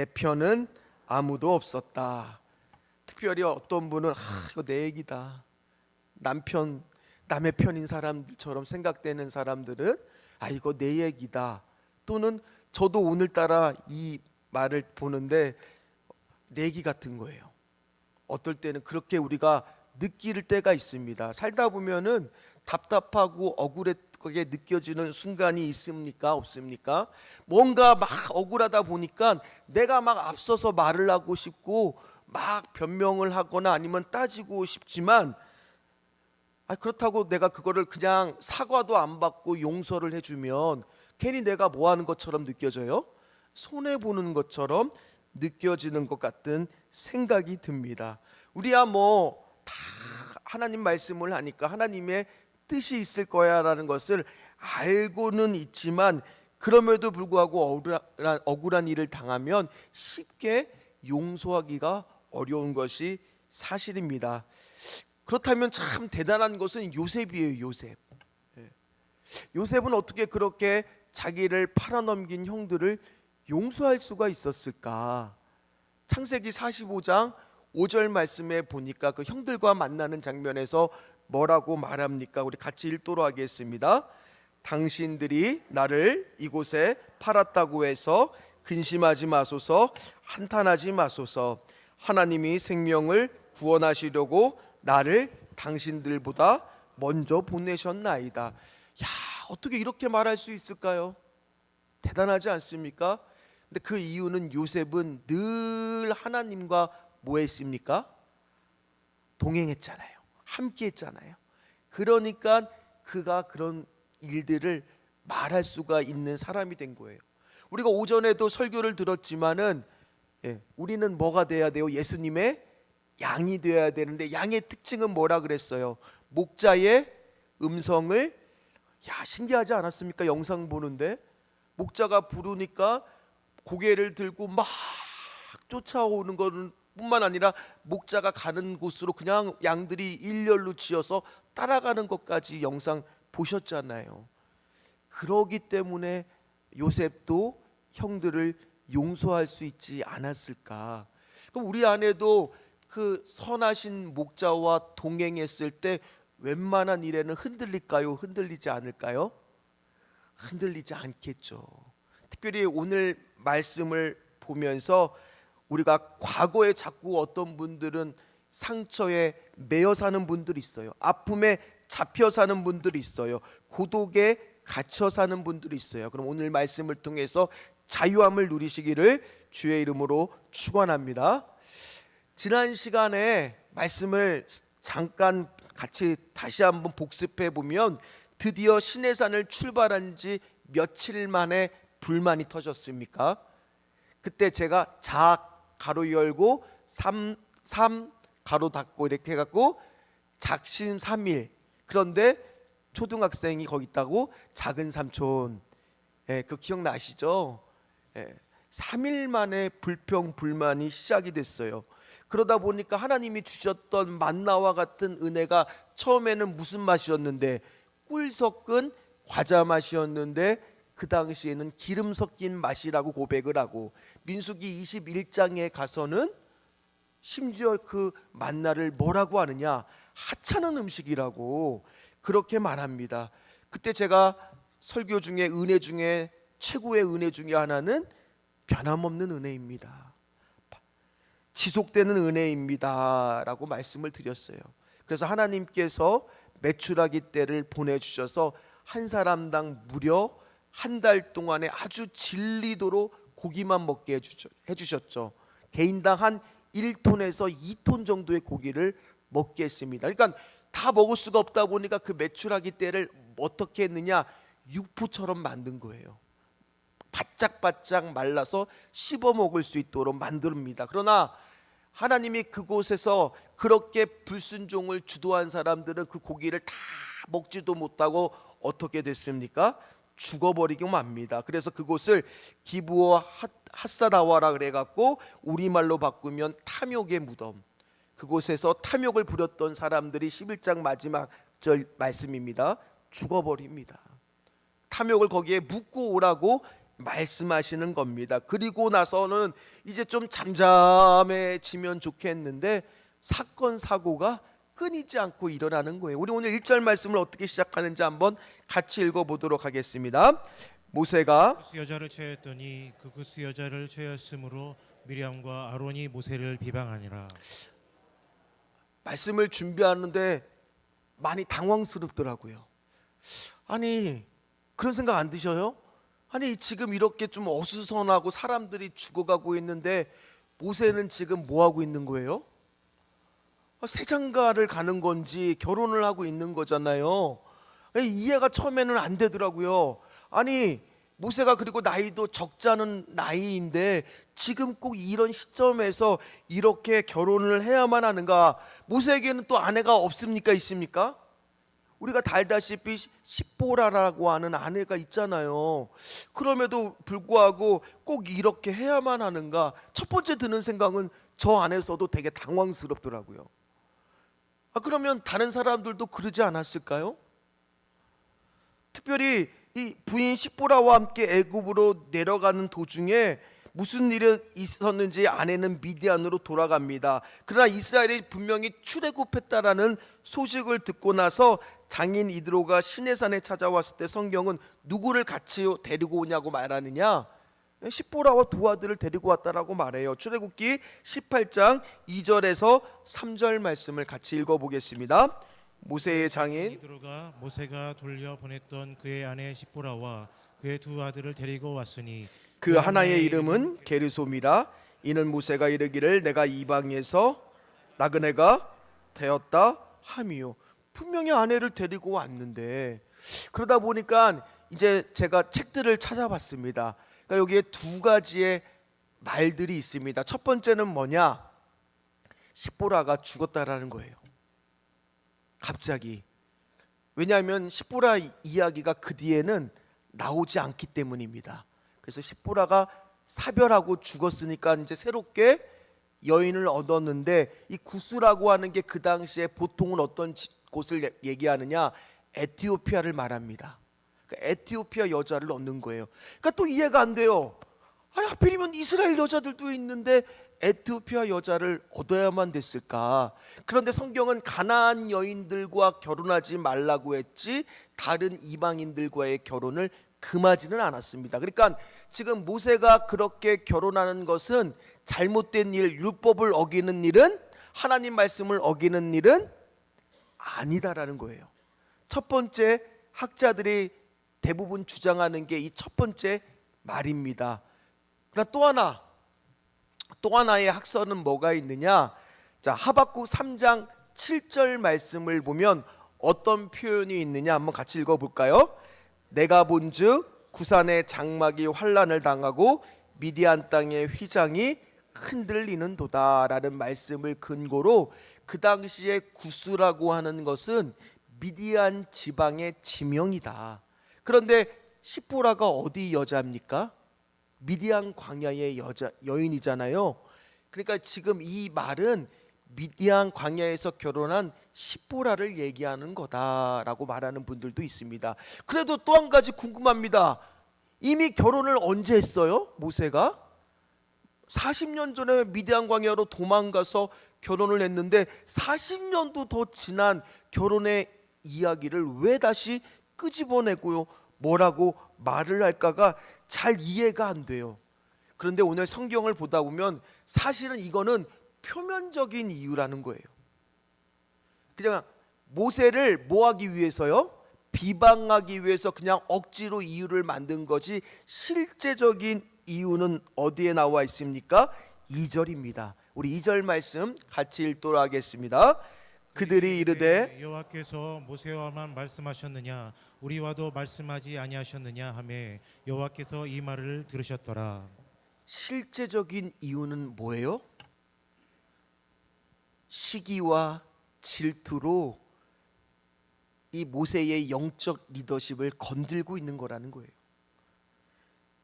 내 편은 아무도 없었다. 특별히 어떤 분은 이거 내 얘기다. 남의 편인 사람들처럼 생각되는 사람들은 이거 내 얘기다. 또는 저도 오늘따라 이 말을 보는데 내기 같은 거예요. 어떨 때는 그렇게 우리가 느낄 때가 있습니다. 살다 보면은 답답하고 억울하게 느껴지는 순간이 있습니까? 없습니까? 뭔가 막 억울하다 보니까 내가 막 앞서서 말을 하고 싶고 막 변명을 하거나 아니면 따지고 싶지만 그렇다고 내가 그거를 그냥 사과도 안 받고 용서를 해주면 괜히 내가 뭐 하는 것처럼 느껴져요? 손해보는 것처럼 느껴지는 것 같은 생각이 듭니다. 우리야 뭐 다 하나님 말씀을 하니까 하나님의 뜻이 있을 거야 라는 것을 알고는 있지만 그럼에도 불구하고 억울한 일을 당하면 쉽게 용서하기가 어려운 것이 사실입니다. 그렇다면 참 대단한 것은 요셉이에요. 요셉은 어떻게 그렇게 자기를 팔아넘긴 형들을 용서할 수가 있었을까? 창세기 45장 5절 말씀에 보니까 그 형들과 만나는 장면에서 뭐라고 말합니까? 우리 같이 읽도록 하겠습니다. 당신들이 나를 이곳에 팔았다고 해서 근심하지 마소서, 한탄하지 마소서. 하나님이 생명을 구원하시려고 나를 당신들보다 먼저 보내셨나이다. 어떻게 이렇게 말할 수 있을까요? 대단하지 않습니까? 근데 그 이유는 요셉은 늘 하나님과 뭐 했습니까? 동행했잖아요. 함께 했잖아요. 그러니까 그가 그런 일들을 말할 수가 있는 사람이 된 거예요. 우리가 오전에도 설교를 들었지만은 우리는 뭐가 돼야 돼요? 예수님의 양이 되어야 되는데 양의 특징은 뭐라 그랬어요? 목자의 음성을 신기하지 않았습니까? 영상 보는데 목자가 부르니까 고개를 들고 막 쫓아오는 것은 뿐만 아니라 목자가 가는 곳으로 그냥 양들이 일렬로 지어서 따라가는 것까지 영상 보셨잖아요. 그러기 때문에 요셉도 형들을 용서할 수 있지 않았을까? 그럼 우리 안에도 그 선하신 목자와 동행했을 때 웬만한 일에는 흔들릴까요? 흔들리지 않을까요? 흔들리지 않겠죠. 특별히 오늘 말씀을 보면서 우리가 과거에 자꾸 어떤 분들은 상처에 매여 사는 분들이 있어요. 아픔에 잡혀 사는 분들이 있어요. 고독에 갇혀 사는 분들이 있어요. 그럼 오늘 말씀을 통해서 자유함을 누리시기를 주의 이름으로 축원합니다. 지난 시간에 말씀을 잠깐 같이 다시 한번 복습해 보면 드디어 시내산을 출발한 지 며칠 만에 불만이 터졌습니까? 그때 제가 가로 열고 삼 가로 닫고 이렇게 해갖고 작심삼일. 그런데 초등학생이 거기 있다고 작은 삼촌. 그 기억나시죠? 3일 만에 불평불만이 시작이 됐어요. 그러다 보니까 하나님이 주셨던 만나와 같은 은혜가 처음에는 무슨 맛이었는데 꿀 섞은 과자 맛이었는데 그 당시에는 기름 섞인 맛이라고 고백을 하고 민수기 21장에 가서는 심지어 그 만나를 뭐라고 하느냐, 하찮은 음식이라고 그렇게 말합니다. 그때 제가 설교 중에 은혜 중에 최고의 은혜 중에 하나는 변함없는 은혜입니다. 지속되는 은혜입니다 라고 말씀을 드렸어요. 그래서 하나님께서 메추라기 떼를 보내주셔서 한 사람당 무려 한 달 동안에 아주 질리도록 고기만 먹게 해주셨죠. 개인당 한 1톤에서 2톤 정도의 고기를 먹게 했습니다. 그러니까 다 먹을 수가 없다 보니까 그 메추라기 떼를 어떻게 했느냐, 육포처럼 만든 거예요. 바짝바짝 말라서 씹어 먹을 수 있도록 만듭니다. 그러나 하나님이 그곳에서 그렇게 불순종을 주도한 사람들은 그 고기를 다 먹지도 못하고 어떻게 됐습니까? 죽어버리고 맙니다. 그래서 그곳을 기브어 핫사다와라 그래갖고 우리말로 바꾸면 탐욕의 무덤. 그곳에서 탐욕을 부렸던 사람들이 11장 마지막 절 말씀입니다. 죽어버립니다. 탐욕을 거기에 묻고 오라고 말씀하시는 겁니다. 그리고 나서는 이제 좀 잠잠해지면 좋겠는데 사건 사고가 끊이지 않고 일어나는 거예요. 우리 오늘 1절 말씀을 어떻게 시작하는지 한번 같이 읽어보도록 하겠습니다. 모세가 구스 여자를 취하였더니 그 구스 여자를 취하였으므로 미리암과 아론이 모세를 비방하니라. 말씀을 준비하는데 많이 당황스럽더라고요. 아니, 그런 생각 안 드셔요? 아니, 지금 이렇게 좀 어수선하고 사람들이 죽어가고 있는데 모세는 지금 뭐 하고 있는 거예요? 세장가를 가는 건지 결혼을 하고 있는 거잖아요. 이해가 처음에는 안 되더라고요. 아니, 모세가 그리고 나이도 적잖은 나이인데 지금 꼭 이런 시점에서 이렇게 결혼을 해야만 하는가? 모세에게는 또 아내가 없습니까? 있습니까? 우리가 다 알다시피 십보라라고 하는 아내가 있잖아요. 그럼에도 불구하고 꼭 이렇게 해야만 하는가? 첫 번째 드는 생각은 저 안에서도 되게 당황스럽더라고요. 그러면 다른 사람들도 그러지 않았을까요? 특별히 이 부인 십보라와 함께 애굽으로 내려가는 도중에 무슨 일이 있었는지 아내는 미디안으로 돌아갑니다. 그러나 이스라엘이 분명히 출애굽했다라는 소식을 듣고 나서 장인 이드로가 시내산에 찾아왔을 때 성경은 누구를 같이 데리고 오냐고 말하느냐? 십보라와 두 아들을 데리고 왔다라고 말해요. 출애굽기 18장 2절에서 3절 말씀을 같이 읽어보겠습니다. 모세의 장인 이드로가 모세가 돌려 보냈던 그의 아내 십보라와 그의 두 아들을 데리고 왔으니 그 하나의 이름은 게르솜이라. 이는 모세가 이르기를 내가 이방에서 나그네가 되었다 함이요. 분명히 아내를 데리고 왔는데 그러다 보니까 이제 제가 책들을 찾아봤습니다. 그러니까 여기에 두 가지의 말들이 있습니다. 첫 번째는 뭐냐? 십보라가 죽었다라는 거예요. 갑자기. 왜냐하면 십보라 이야기가 그 뒤에는 나오지 않기 때문입니다. 그래서 십보라가 사별하고 죽었으니까 이제 새롭게 여인을 얻었는데 이 구스라고 하는 게 그 당시에 보통은 어떤 곳을 얘기하느냐? 에티오피아를 말합니다. 그러니까 에티오피아 여자를 얻는 거예요. 그러니까 또 이해가 안 돼요. 아니, 하필이면 이스라엘 여자들도 있는데 에티오피아 여자를 얻어야만 됐을까? 그런데 성경은 가나안 여인들과 결혼하지 말라고 했지 다른 이방인들과의 결혼을 금하지는 않았습니다. 그러니까 지금 모세가 그렇게 결혼하는 것은 잘못된 일, 율법을 어기는 일은, 하나님 말씀을 어기는 일은 아니다라는 거예요. 첫 번째, 학자들이 대부분 주장하는 게 이 첫 번째 말입니다. 그러나 또 하나의 학설은 뭐가 있느냐? 자, 하박국 3장 7절 말씀을 보면 어떤 표현이 있느냐 한번 같이 읽어볼까요? 내가 본즉 구산의 장막이 환란을 당하고 미디안 땅의 휘장이 흔들리는 도다라는 말씀을 근거로 그 당시에 구스라고 하는 것은 미디안 지방의 지명이다. 그런데 십보라가 어디 여자입니까? 미디안 광야의 여인이잖아요. 그러니까 지금 이 말은 미디안 광야에서 결혼한 십보라를 얘기하는 거다라고 말하는 분들도 있습니다. 그래도 또 한 가지 궁금합니다. 이미 결혼을 언제 했어요? 모세가 40년 전에 미디안 광야로 도망가서 결혼을 했는데 40년도 더 지난 결혼의 이야기를 왜 다시 끄집어내고요? 뭐라고 말을 할까가 잘 이해가 안 돼요. 그런데 오늘 성경을 보다 보면 사실은 이거는 표면적인 이유라는 거예요. 그냥 모세를 뭐 하기 위해서요? 비방하기 위해서 그냥 억지로 이유를 만든 거지 실제적인 이유는 어디에 나와 있습니까? 2절입니다. 우리 2절 말씀 같이 읽도록 하겠습니다. 그들이 이르되 여호와께서 모세와만 말씀하셨느냐 우리와도 말씀하지 아니하셨느냐 하매 여호와께서 이 말을 들으셨더라. 실제적인 이유는 뭐예요? 시기와 질투로 이 모세의 영적 리더십을 건들고 있는 거라는 거예요.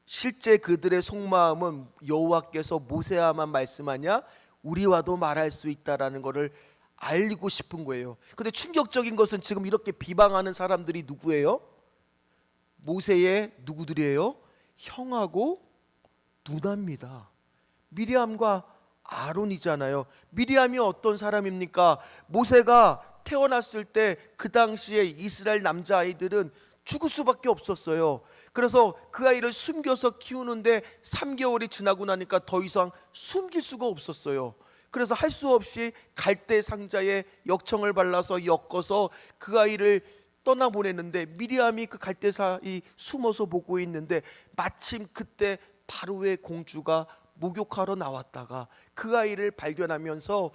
실제 그들의 속마음은 여호와께서 모세와만 말씀하냐 우리와도 말할 수 있다라는 것을 알고 싶은 거예요. 근데 충격적인 것은 지금 이렇게 비방하는 사람들이 누구예요? 모세의 누구들이에요? 형하고 누나입니다. 미리암과 아론이잖아요. 미리암이 어떤 사람입니까? 모세가 태어났을 때 그 당시에 이스라엘 남자아이들은 죽을 수밖에 없었어요. 그래서 그 아이를 숨겨서 키우는데 3개월이 지나고 나니까 더 이상 숨길 수가 없었어요. 그래서 할 수 없이 갈대 상자에 역청을 발라서 엮어서 그 아이를 떠나보냈는데, 미리암이 그 갈대 사이 숨어서 보고 있는데 마침 그때 바로의 공주가 목욕하러 나왔다가 그 아이를 발견하면서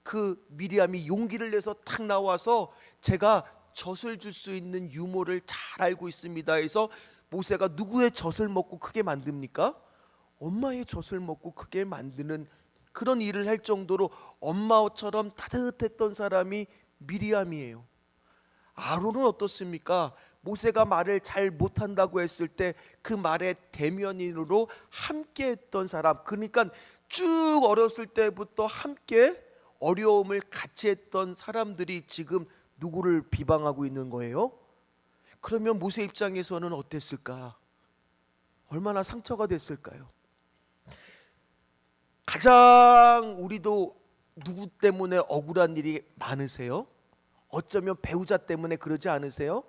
그 미리암이 용기를 내서 탁 나와서 제가 젖을 줄 수 있는 유모를 잘 알고 있습니다 해서, 모세가 누구의 젖을 먹고 크게 만듭니까? 엄마의 젖을 먹고 크게 만드는 그런 일을 할 정도로 엄마처럼 따뜻했던 사람이 미리암이에요. 아론은 어떻습니까? 모세가 말을 잘 못한다고 했을 때 그 말의 대면인으로 함께 했던 사람, 그러니까 쭉 어렸을 때부터 함께 어려움을 같이 했던 사람들이 지금 누구를 비방하고 있는 거예요? 그러면 모세 입장에서는 어땠을까? 얼마나 상처가 됐을까요? 가장 우리도 누구 때문에 억울한 일이 많으세요? 어쩌면 배우자 때문에 그러지 않으세요?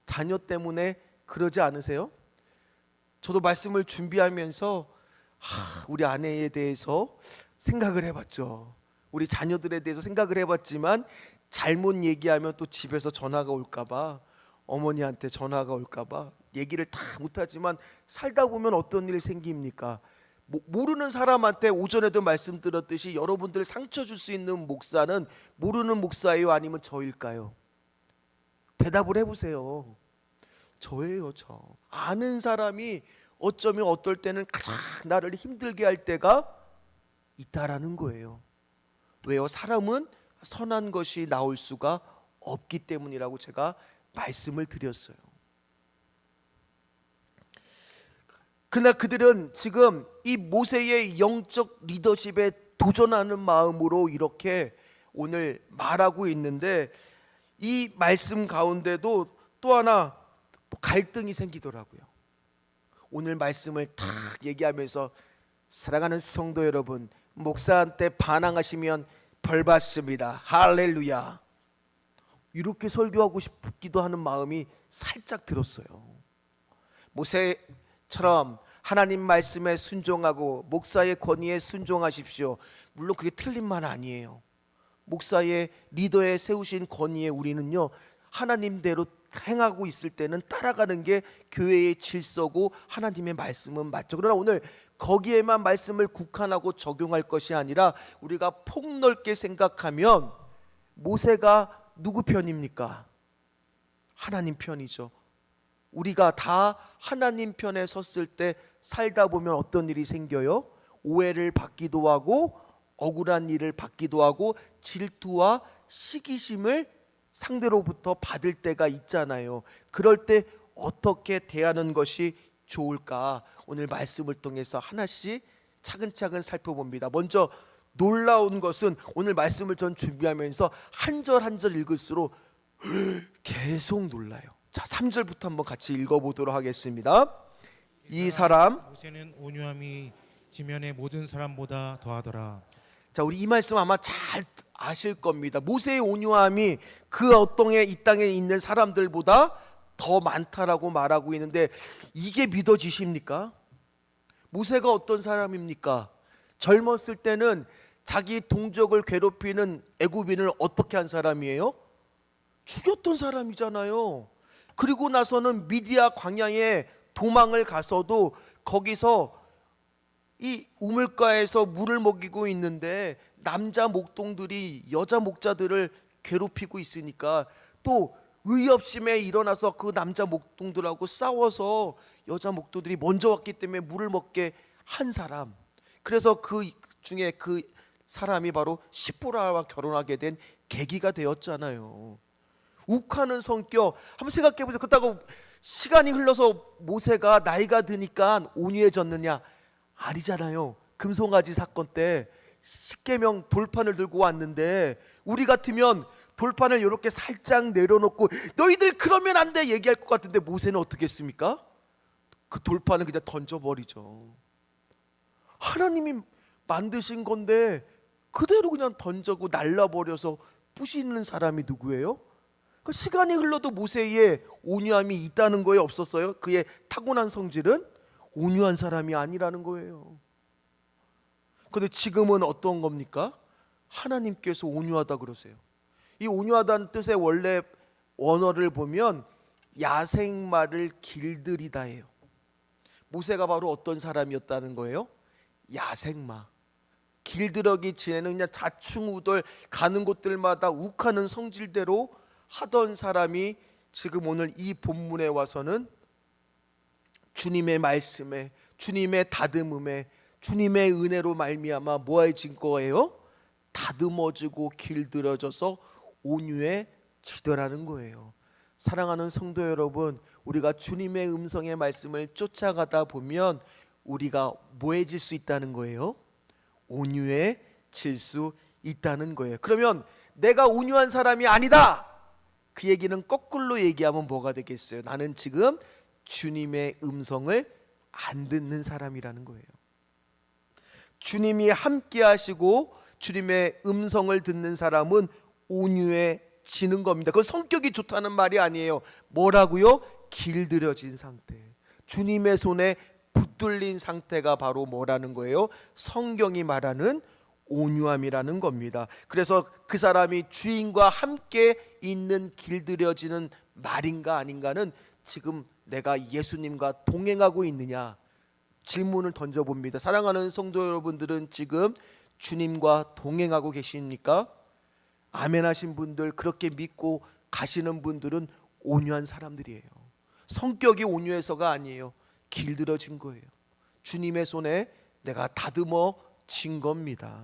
자녀 때문에 그러지 않으세요? 저도 말씀을 준비하면서 우리 아내에 대해서 생각을 해봤죠. 우리 자녀들에 대해서 생각을 해봤지만 잘못 얘기하면 또 집에서 전화가 올까봐, 어머니한테 전화가 올까봐 얘기를 다 못하지만 살다 보면 어떤 일 생깁니까? 모르는 사람한테 오전에도 말씀드렸듯이 여러분들 상처 줄 수 있는 목사는 모르는 목사예요? 아니면 저일까요? 대답을 해보세요. 저예요. 저. 아는 사람이 어쩌면 어떨 때는 가장 나를 힘들게 할 때가 있다라는 거예요. 왜요? 사람은 선한 것이 나올 수가 없기 때문이라고 제가 말씀을 드렸어요. 그러나 그들은 지금 이 모세의 영적 리더십에 도전하는 마음으로 이렇게 오늘 말하고 있는데, 이 말씀 가운데도 또 하나 또 갈등이 생기더라고요. 오늘 말씀을 다 얘기하면서 사랑하는 성도 여러분, 목사한테 반항하시면 벌 받습니다. 할렐루야. 이렇게 설교하고 싶기도 하는 마음이 살짝 들었어요. 모세처럼 하나님 말씀에 순종하고 목사의 권위에 순종하십시오. 물론 그게 틀린 말 아니에요. 목사의 리더에 세우신 권위에 우리는요, 하나님대로 행하고 있을 때는 따라가는 게 교회의 질서고 하나님의 말씀은 맞죠. 그러나 오늘 거기에만 말씀을 국한하고 적용할 것이 아니라 우리가 폭넓게 생각하면 모세가 누구 편입니까? 하나님 편이죠. 우리가 다 하나님 편에 섰을 때 살다 보면 어떤 일이 생겨요? 오해를 받기도 하고 억울한 일을 받기도 하고 질투와 시기심을 상대로부터 받을 때가 있잖아요. 그럴 때 어떻게 대하는 것이 좋을까? 오늘 말씀을 통해서 하나씩 차근차근 살펴봅니다. 먼저 놀라운 것은 오늘 말씀을 전 준비하면서 한 절 한 절 읽을수록 계속 놀라요. 자, 3절부터 한번 같이 읽어보도록 하겠습니다. 이 사람 모세는 온유함이 지면의 모든 사람보다 더하더라. 자, 우리 이 말씀 아마 잘 아실 겁니다. 모세의 온유함이 그 어떤 이 땅에 있는 사람들보다 더 많다라고 말하고 있는데, 이게 믿어지십니까? 모세가 어떤 사람입니까? 젊었을 때는 자기 동족을 괴롭히는 애굽인을 어떻게 한 사람이에요? 죽였던 사람이잖아요. 그리고 나서는 미디아 광야에 도망을 가서도 거기서 이 우물가에서 물을 먹이고 있는데 남자 목동들이 여자 목자들을 괴롭히고 있으니까 또 의협심에 일어나서 그 남자 목동들하고 싸워서 여자 목동들이 먼저 왔기 때문에 물을 먹게 한 사람. 그래서 그 중에 그 사람이 바로 시보라와 결혼하게 된 계기가 되었잖아요. 욱하는 성격 한번 생각해 보세요. 그렇다고 시간이 흘러서 모세가 나이가 드니까 온유해졌느냐? 아니잖아요. 금송아지 사건 때 십계명 돌판을 들고 왔는데 우리 같으면 돌판을 이렇게 살짝 내려놓고 너희들 그러면 안 돼 얘기할 것 같은데, 모세는 어떻게 했습니까? 그 돌판을 그냥 던져버리죠. 하나님이 만드신 건데 그대로 그냥 던져고 날라버려서 부시는 사람이 누구예요? 그 시간이 흘러도 모세의 온유함이 있다는 거에 없었어요? 그의 타고난 성질은 온유한 사람이 아니라는 거예요. 그런데 지금은 어떤 겁니까? 하나님께서 온유하다 그러세요. 이 온유하다는 뜻의 원래 원어를 보면 야생마를 길들이다예요. 모세가 바로 어떤 사람이었다는 거예요? 야생마. 길들여기 지내는 그냥 자충우돌 가는 곳들마다 욱하는 성질대로 하던 사람이 지금 오늘 이 본문에 와서는 주님의 말씀에, 주님의 다듬음에, 주님의 은혜로 말미암아 뭐해진 거예요? 다듬어지고 길들여져서 온유해지더라는 거예요. 사랑하는 성도 여러분, 우리가 주님의 음성의 말씀을 쫓아가다 보면 우리가 뭐해질 수 있다는 거예요? 온유해질 수 있다는 거예요. 그러면 내가 온유한 사람이 아니다, 그 얘기는 거꾸로 얘기하면 뭐가 되겠어요? 나는 지금 주님의 음성을 안 듣는 사람이라는 거예요. 주님이 함께 하시고 주님의 음성을 듣는 사람은 온유해지는 겁니다. 그건 성격이 좋다는 말이 아니에요. 뭐라고요? 길들여진 상태, 주님의 손에 붙들린 상태가 바로 뭐라는 거예요? 성경이 말하는 온유함이라는 겁니다. 그래서 그 사람이 주인과 함께 있는 길들여지는 말인가 아닌가는 지금 내가 예수님과 동행하고 있느냐 질문을 던져봅니다. 사랑하는 성도 여러분들은 지금 주님과 동행하고 계십니까? 아멘 하신 분들, 그렇게 믿고 가시는 분들은 온유한 사람들이에요. 성격이 온유해서가 아니에요. 길들여진 거예요. 주님의 손에 내가 다듬어진 겁니다.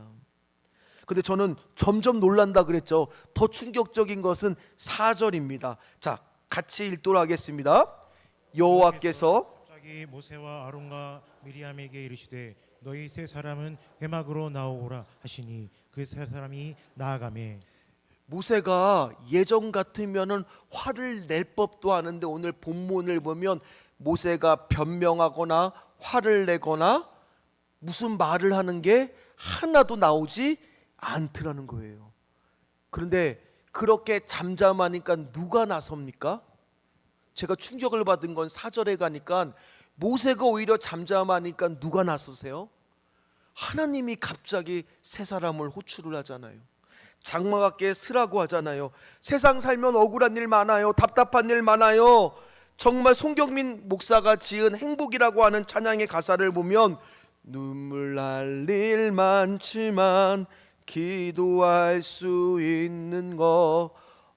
근데 저는 점점 놀란다 그랬죠. 더 충격적인 것은 4절입니다. 자, 같이 읽도록 하겠습니다. 여호와께서 갑자기 모세와 아론과 미리암에게 이르시되 너희 세 사람은 회막으로 나오라 하시니 그 세 사람이 나아가매. 모세가 예전 같으면은 화를 낼 법도 하는데 오늘 본문을 보면 모세가 변명하거나 화를 내거나 무슨 말을 하는 게 하나도 나오지 않더라는 거예요. 그런데 그렇게 잠잠하니까 누가 나섭니까? 제가 충격을 받은 건 4절에 가니까 모세가 오히려 잠잠하니까 누가 나서세요? 하나님이 갑자기 세 사람을 호출을 하잖아요. 장막에 서라고 하잖아요. 세상 살면 억울한 일 많아요. 답답한 일 많아요. 정말 송경민 목사가 지은 행복이라고 하는 찬양의 가사를 보면 눈물 날 일 많지만 기도할 수 있는 거,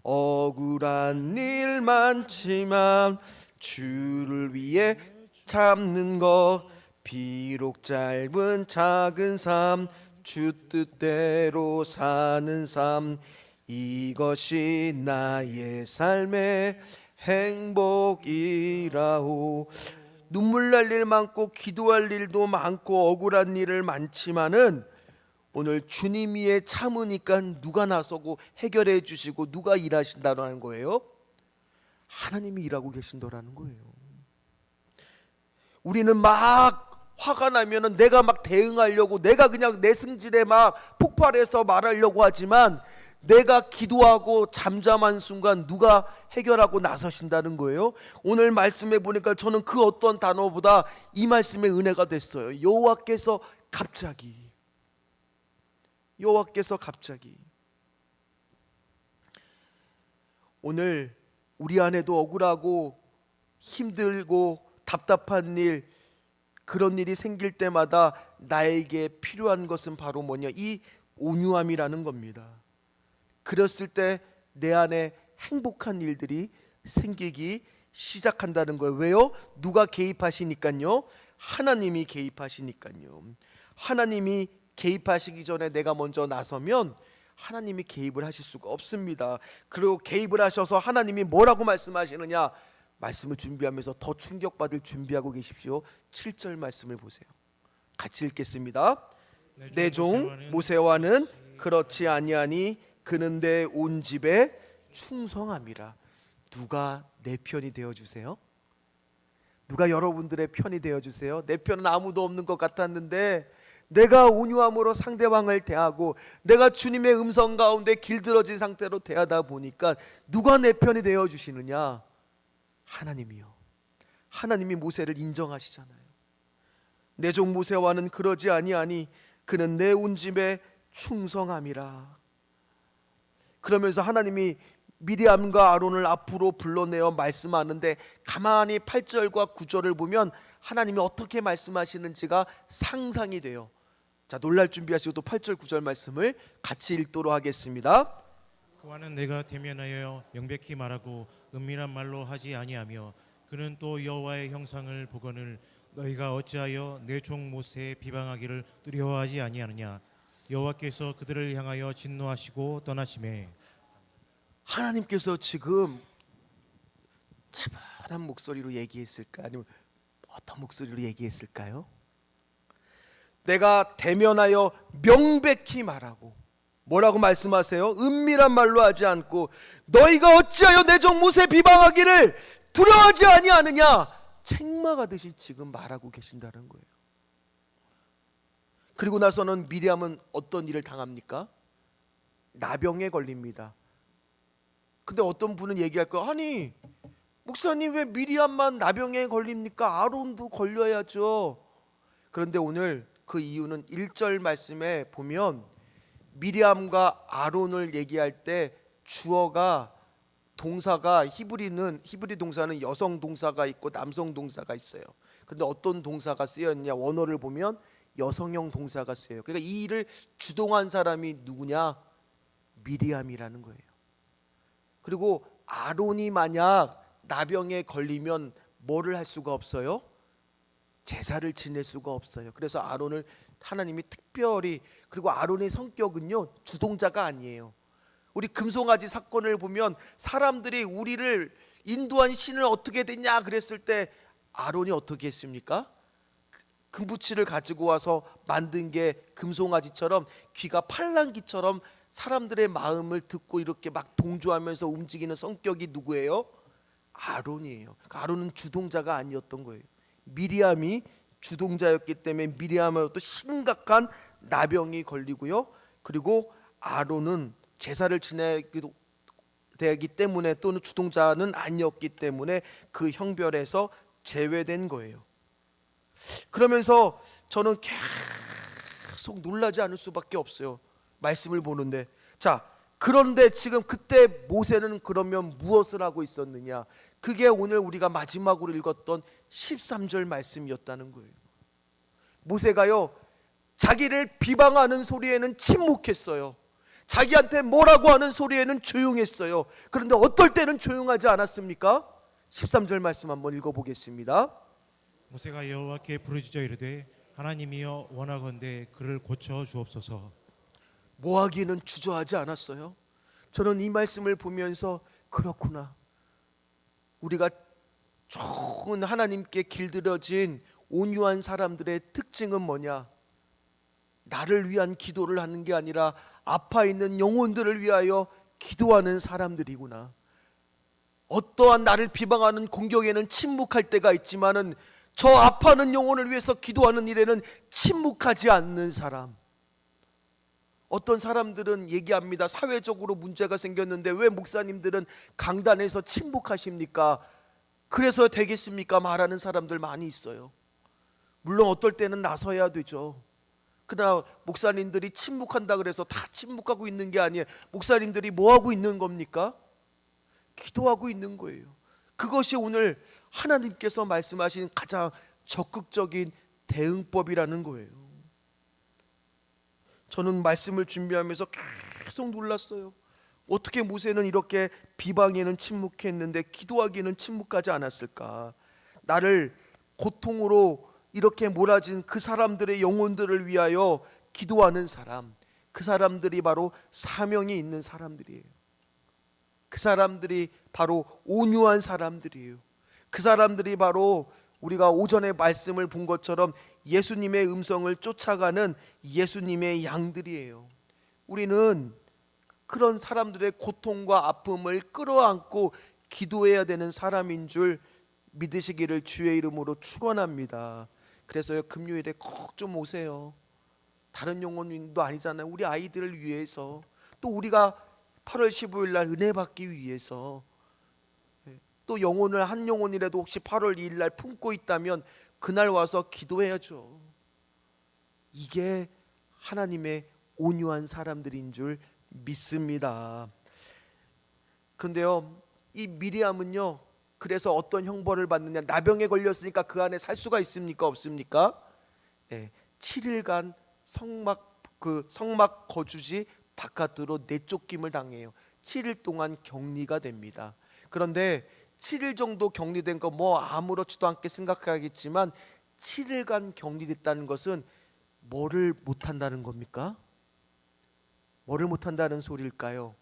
억울한 일 많지만 주를 위해 참는 거, 비록 짧은 작은 삶 주 뜻대로 사는 삶, 이것이 나의 삶의 행복이라오. 눈물 날 일 많고 기도할 일도 많고 억울한 일을 많지만은 오늘 주님 위에 참으니까 누가 나서고 해결해 주시고 누가 일하신다는 거예요? 하나님이 일하고 계신다라는 거예요. 우리는 막 화가 나면은 내가 막 대응하려고, 내가 그냥 내 승질에 막 폭발해서 말하려고 하지만 내가 기도하고 잠잠한 순간 누가 해결하고 나서신다는 거예요. 오늘 말씀해 보니까 저는 그 어떤 단어보다 이 말씀의 은혜가 됐어요. 여호와께서 갑자기, 여호와께서 갑자기. 오늘 우리 안에도 억울하고 힘들고 답답한 일, 그런 일이 생길 때마다 나에게 필요한 것은 바로 뭐냐? 이 온유함이라는 겁니다. 그랬을 때 내 안에 행복한 일들이 생기기 시작한다는 거예요. 왜요? 누가 개입하시니까요? 하나님이 개입하시니까요. 하나님이 개입하시기 전에 내가 먼저 나서면 하나님이 개입을 하실 수가 없습니다. 그리고 개입을 하셔서 하나님이 뭐라고 말씀하시느냐? 말씀을 준비하면서 더 충격받을 준비하고 계십시오. 7절 말씀을 보세요. 같이 읽겠습니다. 내 종 모세와는 그렇지 아니하니 그는 내 온 집에 충성함이라. 누가 내 편이 되어 주세요? 누가 여러분들의 편이 되어주세요. 내 편은 아무도 없는 것 같았는데 내가 온유함으로 상대방을 대하고 내가 주님의 음성 가운데 길들어진 상태로 대하다 보니까 누가 내 편이 되어주시느냐? 하나님이요. 하나님이 모세를 인정하시잖아요. 내 종 모세와는 그러지 아니하니 그는 내 온 집에 충성함이라. 그러면서 하나님이 미리암과 아론을 앞으로 불러내어 말씀하는데 가만히 8절과 9절을 보면 하나님이 어떻게 말씀하시는지가 상상이 돼요. 자, 놀랄 준비하시고 또 8절 9절 말씀을 같이 읽도록 하겠습니다. 그와는 내가 대면하여 명백히 말하고 은밀한 말로 하지 아니하며 그는 또 여호와의 형상을 보거늘 너희가 어찌하여 내 종 모세의 비방하기를 두려워하지 아니하느냐. 여호와께서 그들을 향하여 진노하시고 떠나심에. 하나님께서 지금 차분한 목소리로 얘기했을까? 아니면 어떤 목소리로 얘기했을까요? 내가 대면하여 명백히 말하고, 뭐라고 말씀하세요? 은밀한 말로 하지 않고 너희가 어찌하여 내 종 모세 비방하기를 두려워하지 아니하느냐, 책망하듯이 지금 말하고 계신다는 거예요. 그리고 나서는 미리암은 어떤 일을 당합니까? 나병에 걸립니다. 근데 어떤 분은 얘기할 거야. 아니, 목사님 왜 미리암만 나병에 걸립니까? 아론도 걸려야죠. 그런데 오늘 그 이유는 1절 말씀에 보면 미리암과 아론을 얘기할 때 주어가 동사가 히브리 동사는 여성 동사가 있고 남성 동사가 있어요. 그런데 어떤 동사가 쓰였냐? 원어를 보면 여성형 동사가 쓰여요. 그러니까 이 일을 주동한 사람이 누구냐? 미리암이라는 거예요. 그리고 아론이 만약 나병에 걸리면 뭐를 할 수가 없어요? 제사를 지낼 수가 없어요. 그래서 아론을 하나님이 특별히, 그리고 아론의 성격은요 주동자가 아니에요. 우리 금송아지 사건을 보면 사람들이 우리를 인도한 신을 어떻게 됐냐 그랬을 때 아론이 어떻게 했습니까? 금부치를 가지고 와서 만든 게 금송아지처럼 귀가 팔랑귀처럼 사람들의 마음을 듣고 이렇게 막 동조하면서 움직이는 성격이 누구예요? 아론이에요. 아론은 주동자가 아니었던 거예요. 미리암이 주동자였기 때문에 미리암으로부터 심각한 나병이 걸리고요. 그리고 아론은 제사를 지내기도 되기 때문에 또는 주동자는 아니었기 때문에 그 형별에서 제외된 거예요. 그러면서 저는 계속 놀라지 않을 수밖에 없어요. 말씀을 보는데. 자, 그런데 지금 그때 모세는 그러면 무엇을 하고 있었느냐? 그게 오늘 우리가 마지막으로 읽었던 13절 말씀이었다는 거예요. 모세가요 자기를 비방하는 소리에는 침묵했어요. 자기한테 뭐라고 하는 소리에는 조용했어요. 그런데 어떨 때는 조용하지 않았습니까? 13절 말씀 한번 읽어보겠습니다. 모세가 여호와께 부르짖어 이르되 하나님이여 원하건대 그를 고쳐 주옵소서. 모하기는 주저하지 않았어요. 저는 이 말씀을 보면서 그렇구나, 우리가 좋은 하나님께 길들여진 온유한 사람들의 특징은 뭐냐? 나를 위한 기도를 하는 게 아니라 아파 있는 영혼들을 위하여 기도하는 사람들이구나. 어떠한 나를 비방하는 공격에는 침묵할 때가 있지만은 저 아파하는 영혼을 위해서 기도하는 일에는 침묵하지 않는 사람. 어떤 사람들은 얘기합니다. 사회적으로 문제가 생겼는데 왜 목사님들은 강단에서 침묵하십니까? 그래서 되겠습니까? 말하는 사람들 많이 있어요. 물론 어떨 때는 나서야 되죠. 그러나 목사님들이 침묵한다 그래서 다 침묵하고 있는 게 아니에요. 목사님들이 뭐 하고 있는 겁니까? 기도하고 있는 거예요. 그것이 오늘 하나님께서 말씀하신 가장 적극적인 대응법이라는 거예요. 저는 말씀을 준비하면서 계속 놀랐어요. 어떻게 모세는 이렇게 비방에는 침묵했는데 기도하기는 침묵하지 않았을까? 나를 고통으로 이렇게 몰아진 그 사람들의 영혼들을 위하여 기도하는 사람, 그 사람들이 바로 사명이 있는 사람들이에요. 그 사람들이 바로 온유한 사람들이에요. 그 사람들이 바로 우리가 오전에 말씀을 본 것처럼 예수님의 음성을 쫓아가는 예수님의 양들이에요. 우리는 그런 사람들의 고통과 아픔을 끌어안고 기도해야 되는 사람인 줄 믿으시기를 주의 이름으로 축원합니다. 그래서요, 금요일에 꼭 좀 오세요. 다른 영혼도 아니잖아요. 우리 아이들을 위해서, 또 우리가 8월 15일 날 은혜 받기 위해서, 또 영혼을 한 영혼이라도 혹시 8월 2일 날 품고 있다면 그날 와서 기도해야죠. 이게 하나님의 온유한 사람들인 줄 믿습니다. 그런데요, 이 미리암은요, 그래서 어떤 형벌을 받느냐? 나병에 걸렸으니까 그 안에 살 수가 있습니까? 없습니까? 7일간 성막 거주지 바깥으로 내쫓김을 당해요. 7일 동안 격리가 됩니다. 그런데 7일 정도 격리된 거 뭐 아무렇지도 않게 생각하겠지만 7일간 격리됐다는 것은 뭐를 못한다는 겁니까? 뭐를 못한다는 소리일까요?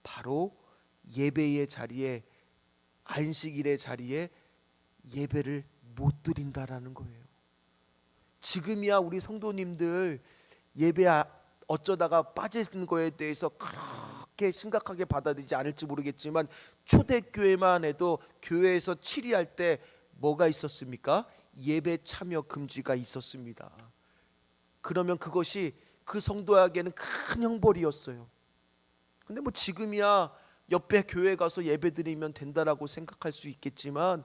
바로 예배의 자리에, 안식일의 자리에 예배를 못 드린다라는 거예요. 지금이야 우리 성도님들 예배 어쩌다가 빠지는 거에 대해서 그렇게 심각하게 받아들이지 않을지 모르겠지만, 초대교회만 해도 교회에서 치리할 때 뭐가 있었습니까? 예배 참여 금지가 있었습니다. 그러면 그것이 그 성도에게는 큰 형벌이었어요. 근데 뭐 지금이야 옆에 교회 가서 예배 드리면 된다라고 생각할 수 있겠지만,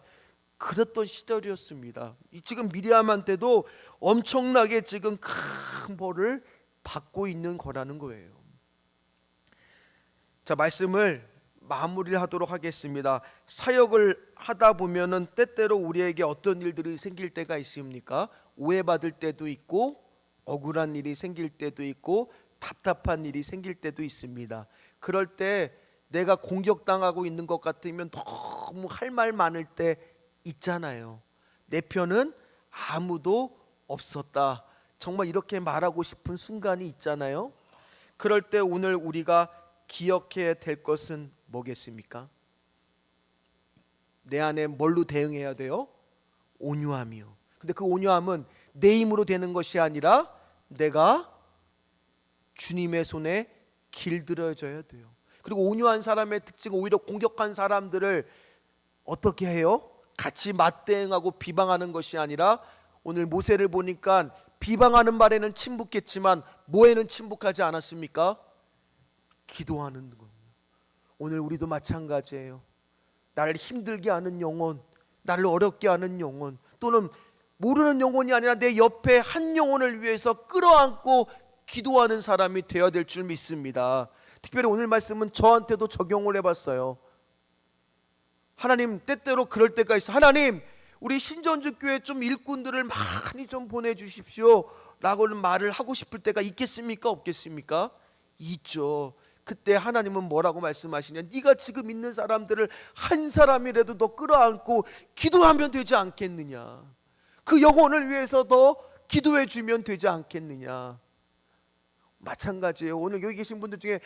그랬던 시절이었습니다. 지금 미리암한테도 엄청나게 지금 큰 벌을 받고 있는 거라는 거예요. 자, 말씀을 마무리를 하도록 하겠습니다. 사역을 하다 보면은 때때로 우리에게 어떤 일들이 생길 때가 있습니까? 오해받을 때도 있고, 억울한 일이 생길 때도 있고, 답답한 일이 생길 때도 있습니다. 그럴 때 내가 공격당하고 있는 것 같으면 너무 할 말 많을 때 있잖아요. 내 편은 아무도 없었다, 정말 이렇게 말하고 싶은 순간이 있잖아요. 그럴 때 오늘 우리가 기억해야 될 것은 뭐겠습니까? 내 안에 뭘로 대응해야 돼요? 온유함이요. 근데 그 온유함은 내 힘으로 되는 것이 아니라 내가 주님의 손에 길들여져야 돼요. 그리고 온유한 사람의 특징은 오히려 공격한 사람들을 어떻게 해요? 같이 맞대응하고 비방하는 것이 아니라, 오늘 모세를 보니까 비방하는 말에는 침묵했지만 뭐에는 침묵하지 않았습니까? 기도하는 거예요. 오늘 우리도 마찬가지예요. 나를 힘들게 하는 영혼, 나를 어렵게 하는 영혼, 또는 모르는 영혼이 아니라 내 옆에 한 영혼을 위해서 끌어안고 기도하는 사람이 되어야 될 줄 믿습니다. 특별히 오늘 말씀은 저한테도 적용을 해봤어요. 하나님, 때때로 그럴 때가 있어. 하나님, 우리 신전주교회 좀 일꾼들을 많이 좀 보내주십시오 라고는 말을 하고 싶을 때가 있겠습니까? 없겠습니까? 있죠. 그때 하나님은 뭐라고 말씀하시냐? 네가 지금 있는 사람들을 한 사람이라도 더 끌어안고 기도하면 되지 않겠느냐? 그 영혼을 위해서 더 기도해 주면 되지 않겠느냐? 마찬가지예요. 오늘 여기 계신 분들 중에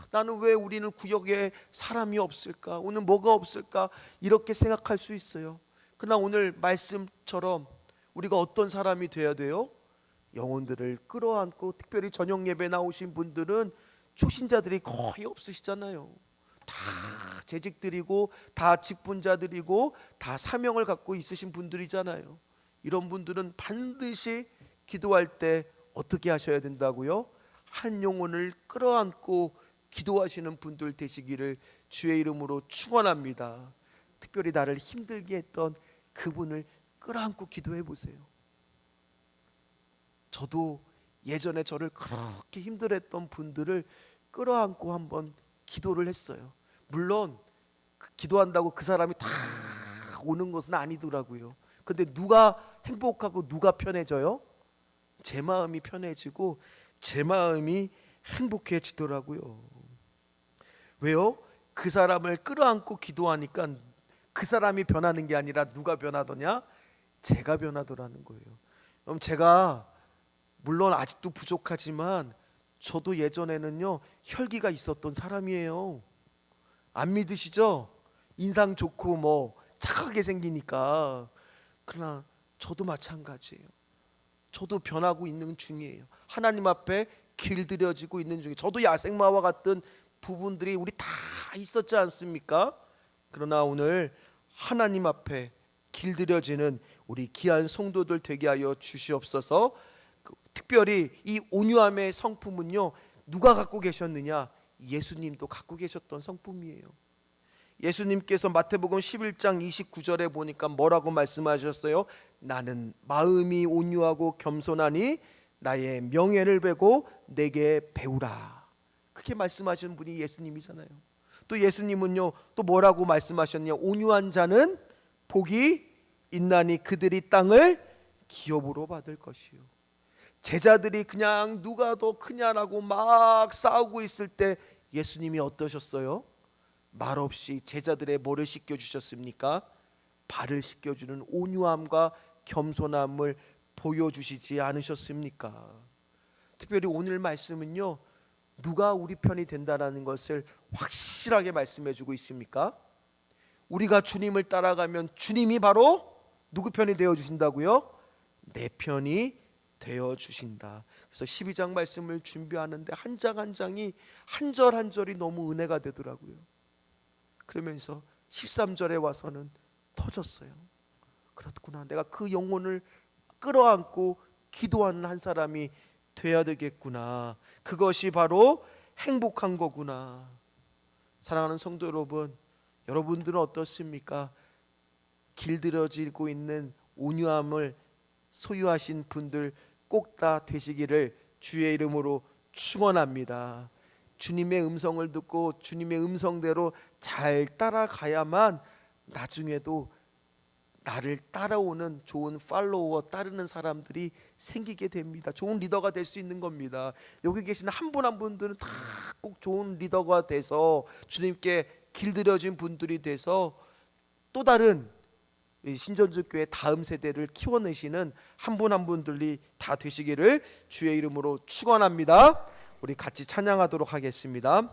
나는 왜 우리는 구역에 사람이 없을까? 오늘 뭐가 없을까? 이렇게 생각할 수 있어요. 그러나 오늘 말씀처럼 우리가 어떤 사람이 돼야 돼요? 영혼들을 끌어안고, 특별히 저녁 예배 나오신 분들은 초신자들이 거의 없으시잖아요. 다 재직들이고 다 직분자들이고 다 사명을 갖고 있으신 분들이잖아요. 이런 분들은 반드시 기도할 때 어떻게 하셔야 된다고요? 한 영혼을 끌어안고 기도하시는 분들 되시기를 주의 이름으로 축원합니다. 특별히 나를 힘들게 했던 그분을 끌어안고 기도해 보세요. 저도 예전에 저를 그렇게 힘들었던 분들을 끌어안고 한번 기도를 했어요. 물론 기도한다고 그 사람이 다 오는 것은 아니더라고요. 근데 누가 행복하고 누가 편해져요? 제 마음이 편해지고 제 마음이 행복해지더라고요. 왜요? 그 사람을 끌어안고 기도하니까 그 사람이 변하는 게 아니라 누가 변하더냐? 제가 변하더라는 거예요. 그럼 제가 물론 아직도 부족하지만 저도 예전에는요 혈기가 있었던 사람이에요. 안 믿으시죠? 인상 좋고 뭐 착하게 생기니까. 그러나 저도 마찬가지예요. 저도 변하고 있는 중이에요. 하나님 앞에 길들여지고 있는 중이에요. 저도 야생마와 같은 부분들이 우리 다 있었지 않습니까? 그러나 오늘 하나님 앞에 길들여지는 우리 귀한 성도들 되게 하여 주시옵소서. 특별히 이 온유함의 성품은요, 누가 갖고 계셨느냐? 예수님도 갖고 계셨던 성품이에요. 예수님께서 마태복음 11장 29절에 보니까 뭐라고 말씀하셨어요? 나는 마음이 온유하고 겸손하니 나의 명예를 베고 내게 배우라. 그렇게 말씀하시는 분이 예수님이잖아요. 또 예수님은요, 또 뭐라고 말씀하셨냐? 온유한 자는 복이 있나니 그들이 땅을 기업으로 받을 것이요. 제자들이 그냥 누가 더 크냐라고 막 싸우고 있을 때 예수님이 어떠셨어요? 말없이 제자들의 뭐를 씻겨주셨습니까? 발을 씻겨주는 온유함과 겸손함을 보여주시지 않으셨습니까? 특별히 오늘 말씀은요, 누가 우리 편이 된다라는 것을 확실하게 말씀해주고 있습니까? 우리가 주님을 따라가면 주님이 바로 누구 편이 되어주신다고요? 내 편이 되어주신다. 그래서 12장 말씀을 준비하는데 한 장 한 장이 한 절 한 절이 너무 은혜가 되더라고요. 그러면서 13절에 와서는 터졌어요. 그렇구나, 내가 그 영혼을 끌어안고 기도하는 한 사람이 돼야 되겠구나. 그것이 바로 행복한 거구나. 사랑하는 성도 여러분, 여러분들은 어떻습니까? 길들여지고 있는 온유함을 소유하신 분들 꼭 다 되시기를 주의 이름으로 축원합니다. 주님의 음성을 듣고 주님의 음성대로 잘 따라가야만 나중에도 나를 따라오는 좋은 팔로워, 따르는 사람들이 생기게 됩니다. 좋은 리더가 될 수 있는 겁니다. 여기 계신 한 분 한 분들은 다 꼭 좋은 리더가 돼서 주님께 길들여진 분들이 돼서 또 다른 신전주교회 다음 세대를 키워내시는 한 분 한 분들이 다 되시기를 주의 이름으로 축원합니다. 우리 같이 찬양하도록 하겠습니다.